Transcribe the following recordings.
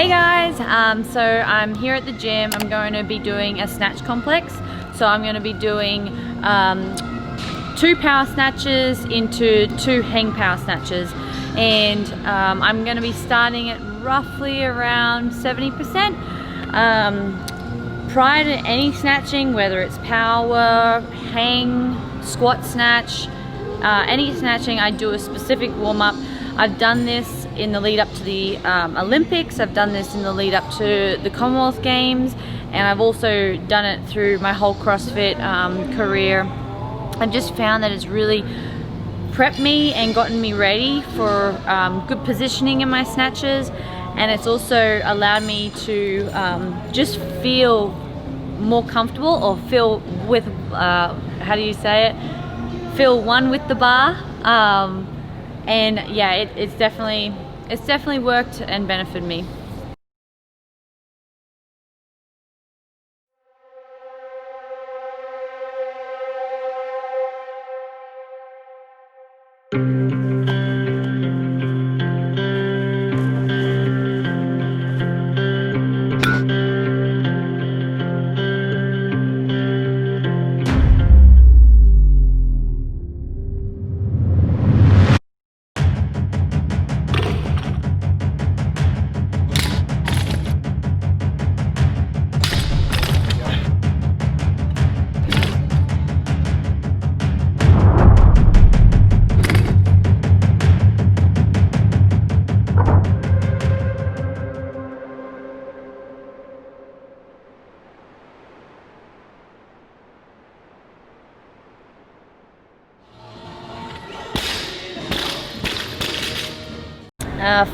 Hey guys, so I'm here at the gym. I'm going to be doing a snatch complex. So I'm going to be doing 2 power snatches into 2 hang power snatches, and I'm going to be starting at roughly around 70%. Prior to any snatching, whether it's power, hang, squat snatch, any snatching, I do a specific warm-up. I've done this in the lead up to the Olympics. I've done this in the lead up to the Commonwealth Games, and I've also done it through my whole CrossFit career. I've just found that it's really prepped me and gotten me ready for good positioning in my snatches, and it's also allowed me to just feel more comfortable, or feel with how do you say it, feel one with the bar. And yeah, it's definitely worked and benefited me.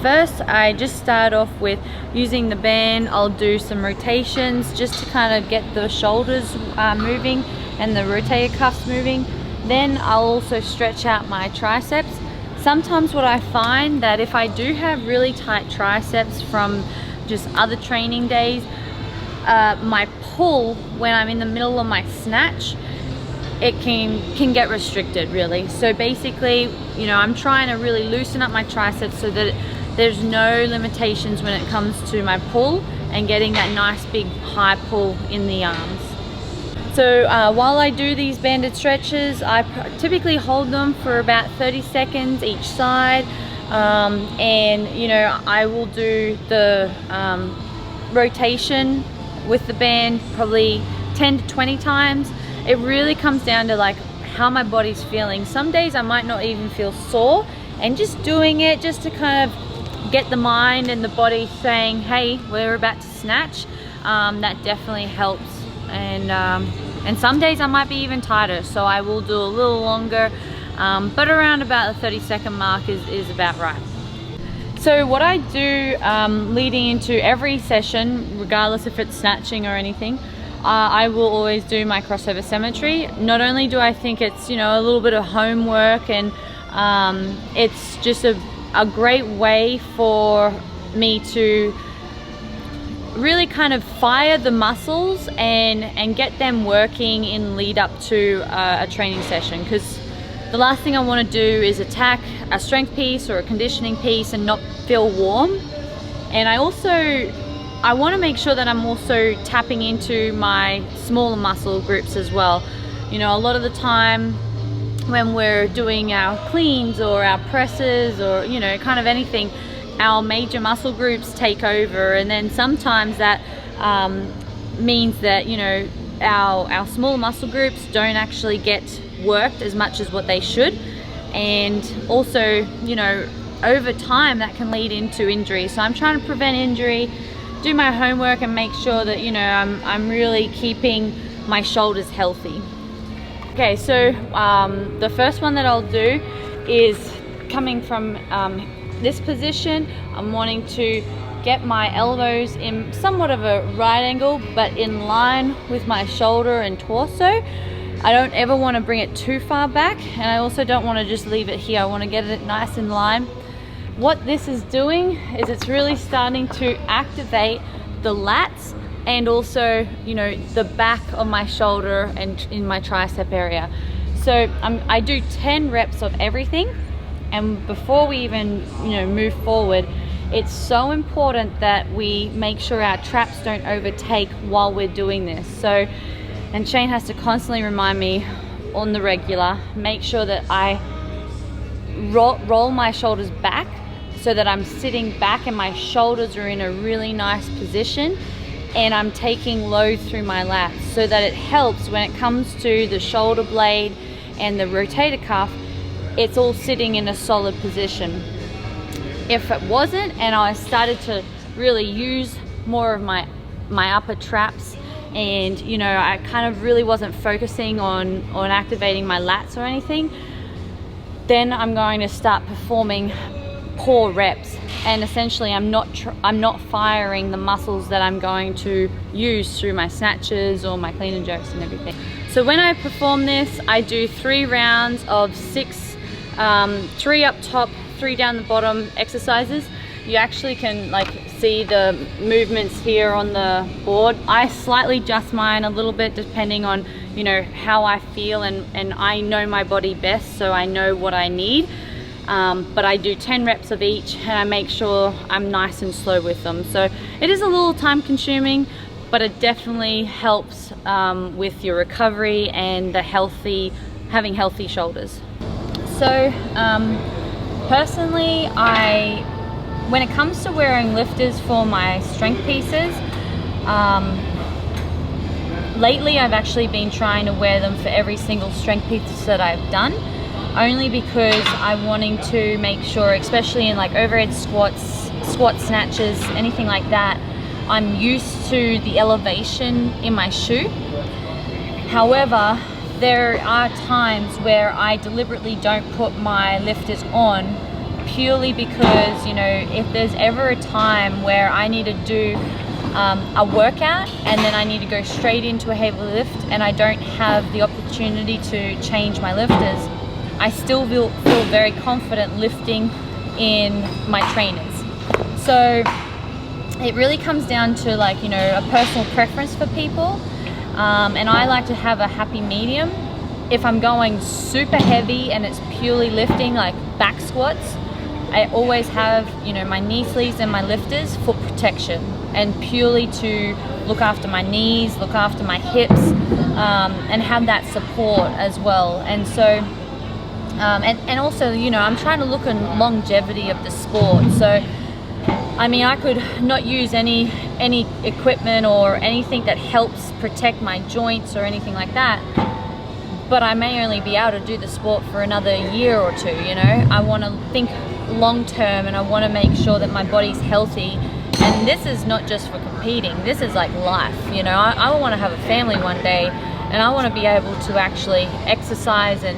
First, I just start off with using the band. I'll do some rotations just to kind of get the shoulders moving and the rotator cuffs moving. Then I'll also stretch out my triceps. Sometimes what I find that if I do have really tight triceps from just other training days, my pull when I'm in the middle of my snatch, it can get restricted really. So basically, you know, I'm trying to really loosen up my triceps so that there's no limitations when it comes to my pull and getting that nice big high pull in the arms. So while I do these banded stretches, I typically hold them for about 30 seconds each side, and you know, I will do the rotation with the band probably 10 to 20 times. It really comes down to like how my body's feeling. Some days I might not even feel sore, and just doing it just to kind of get the mind and the body saying, hey, we're about to snatch, that definitely helps. And some days I might be even tighter, so I will do a little longer, but around about the 30-second mark is about right. So what I do leading into every session, regardless if it's snatching or anything, I will always do my crossover symmetry. Not only do I think it's, you know, a little bit of homework, and it's just a great way for me to really kind of fire the muscles and get them working in lead up to a training session, because the last thing I want to do is attack a strength piece or a conditioning piece and not feel warm. And I want to make sure that I'm also tapping into my smaller muscle groups as well. You know, a lot of the time when we're doing our cleans or our presses or, you know, kind of anything, our major muscle groups take over, and then sometimes that means that, you know, our smaller muscle groups don't actually get worked as much as what they should. And also, you know, over time that can lead into injury. So I'm trying to prevent injury, do my homework, and make sure that, you know, I'm really keeping my shoulders healthy. Okay, so the first one that I'll do is coming from this position. I'm wanting to get my elbows in somewhat of a right angle, but in line with my shoulder and torso. I don't ever want to bring it too far back, and I also don't want to just leave it here. I want to get it nice in line. What this is doing is it's really starting to activate the lats and also, you know, the back of my shoulder and in my tricep area. So I do 10 reps of everything, and before we even, you know, move forward, It's so important that we make sure our traps don't overtake while we're doing this. So, and Shane has to constantly remind me on the regular, make sure that I roll my shoulders back so that I'm sitting back and my shoulders are in a really nice position, and I'm taking load through my lats so that it helps when it comes to the shoulder blade and the rotator cuff. It's all sitting in a solid position. If it wasn't, and I started to really use more of my upper traps, and you know, I kind of really wasn't focusing on activating my lats or anything, then I'm going to start performing poor reps, and essentially I'm not firing the muscles that I'm going to use through my snatches or my clean and jerks and everything. So when I perform this, I do 3 rounds of 6, 3 up top, 3 down the bottom exercises. You actually can like see the movements here on the board. I slightly adjust mine a little bit depending on, you know, how I feel, and I know my body best, so I know what I need. But I do 10 reps of each, and I make sure I'm nice and slow with them. So it is a little time consuming, but it definitely helps with your recovery and having healthy shoulders. So personally, when it comes to wearing lifters for my strength pieces, lately I've actually been trying to wear them for every single strength piece that I've done, only because I'm wanting to make sure, especially in like overhead squats, snatches, anything like that, I'm used to the elevation in my shoe. However, there are times where I deliberately don't put my lifters on, purely because, you know, if there's ever a time where I need to do a workout and then I need to go straight into a heavy lift and I don't have the opportunity to change my lifters, I still feel very confident lifting in my trainers. So it really comes down to, like, you know, a personal preference for people, and I like to have a happy medium. If I'm going super heavy and it's purely lifting, like back squats, I always have, you know, my knee sleeves and my lifters for protection, and purely to look after my knees, look after my hips, and have that support as well. And so and also, you know, I'm trying to look at longevity of the sport. So I mean, I could not use any equipment or anything that helps protect my joints or anything like that, but I may only be able to do the sport for another year or two, you know. I want to think long term, and I want to make sure that my body's healthy. And this is not just for competing, this is like life, you know. I want to have a family one day, and I want to be able to actually exercise and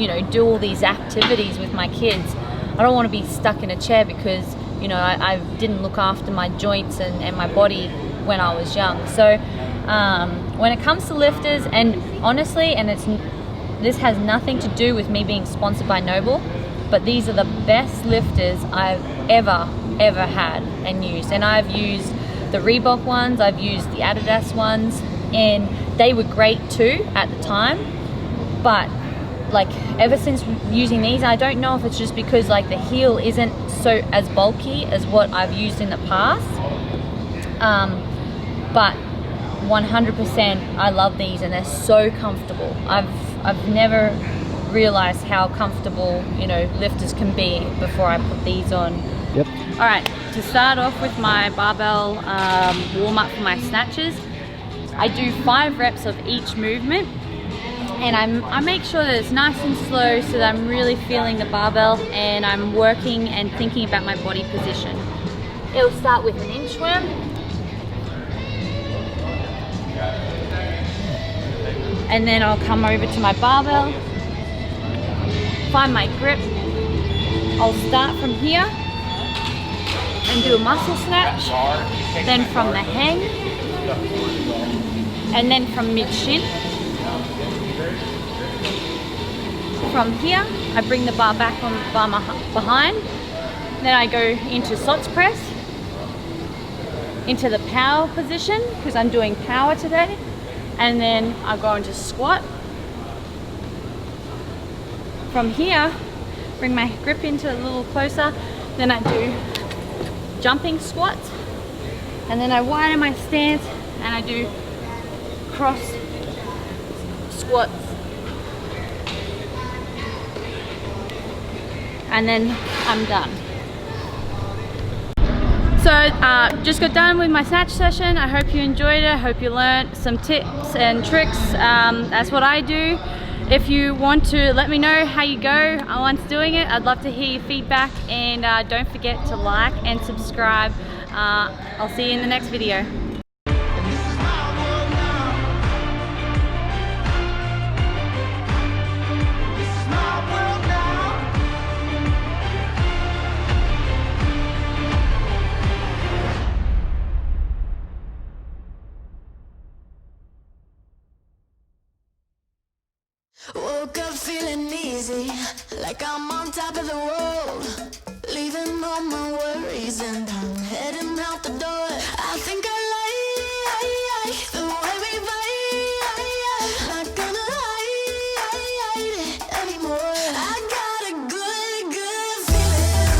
you know, do all these activities with my kids. I don't want to be stuck in a chair because, you know, I didn't look after my joints and my body when I was young. So when it comes to lifters, and honestly, and this has nothing to do with me being sponsored by Noble, but these are the best lifters I've ever had and used. And I've used the Reebok ones, I've used the Adidas ones, and they were great too at the time. But like, ever since using these, I don't know if it's just because like the heel isn't so as bulky as what I've used in the past, but 100% I love these, and they're so comfortable. I've never realized how comfortable, you know, lifters can be before I put these on. Yep. All right, to start off with my barbell warm up for my snatches, I do 5 reps of each movement, and I make sure that it's nice and slow so that I'm really feeling the barbell and I'm working and thinking about my body position. It'll start with an inchworm, and then I'll come over to my barbell, find my grip. I'll start from here and do a muscle snatch, then from the hang, and then from mid-shin. From here, I bring the bar back on the bar behind. Then I go into SOTS press, into the power position, because I'm doing power today. And then I go into squat. From here, bring my grip into a little closer. Then I do jumping squats, and then I widen my stance and I do cross squats, and then I'm done. So just got done with my snatch session. I hope you enjoyed it. I hope you learned some tips and tricks. That's what I do. If you want to let me know how you go once doing it, I'd love to hear your feedback, and don't forget to like and subscribe. I'll see you in the next video. Woke up feeling easy, like I'm on top of the world, leaving all my worries and I'm heading out the door. I think I like the way we vibe, not gonna hide it anymore. I got a good, good feeling.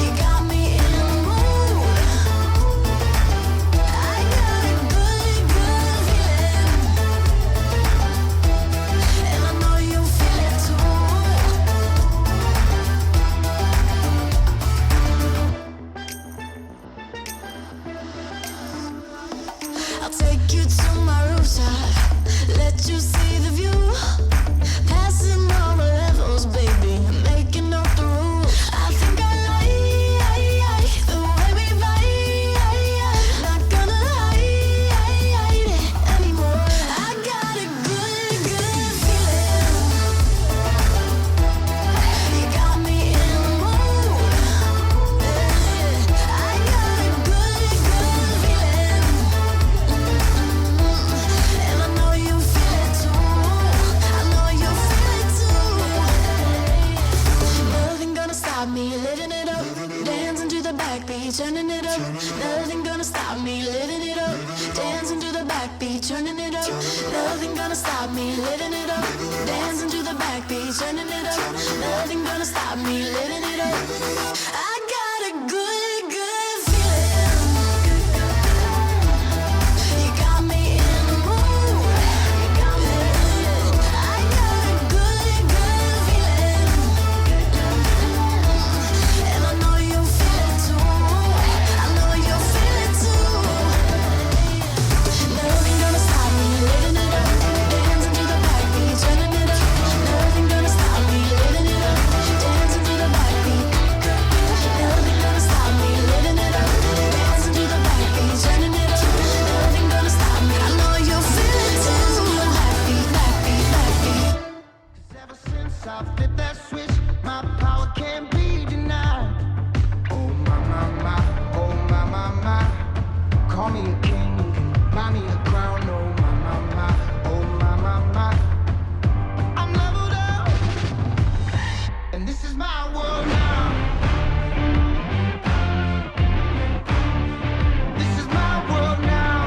You got me in the mood. I got a good, good feeling. And I know you feel it too. I'll take you to my rooftop, let you see the view. Passing all the levels, baby, making up the rules. I think I like the way we vibe, not gonna hide it anymore. I got a good, good feeling. You got me in the mood. I got a good, good feeling. And I know you feel it too. I know you feel it too. Nothing gonna stop me living it up, dancing to the backbeat, turning it up. Nothing gonna stop me living it up, dancing to the backbeat, turning it up. Nothing gonna stop me living it up, dancing to the backbeat, turning it up. Nothing gonna stop me living it up. I got a good, good feeling. You got me in the mood. I got a good, good feeling. And I know you feel it too. I know you feel it too. Nothing gonna stop me living it up, dancing to the backbeat, turning it up. Nothing gonna stop me living it up, dancing to the backbeat. Nothing gonna stop me living it up, dancing to the backbeat, turning it up. Nothing gonna stop me. I know you feel it too. Backbeat, backbeat, backbeat. 'Cause ever since I flipped that switch, my power can't be denied. Oh my, my, my, oh my, my, my. Call me a king, you can buy me a crown. Oh my, my, my, oh my, my, my. I'm leveled up, and this is my world now. This is my world now.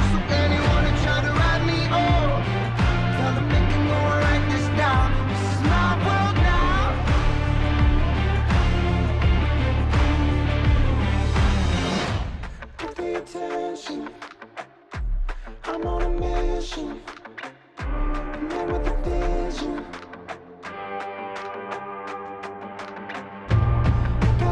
So anyone who try to write me off, tell them they can go and write this down. This is my world now. Pay attention, I'm on a mission.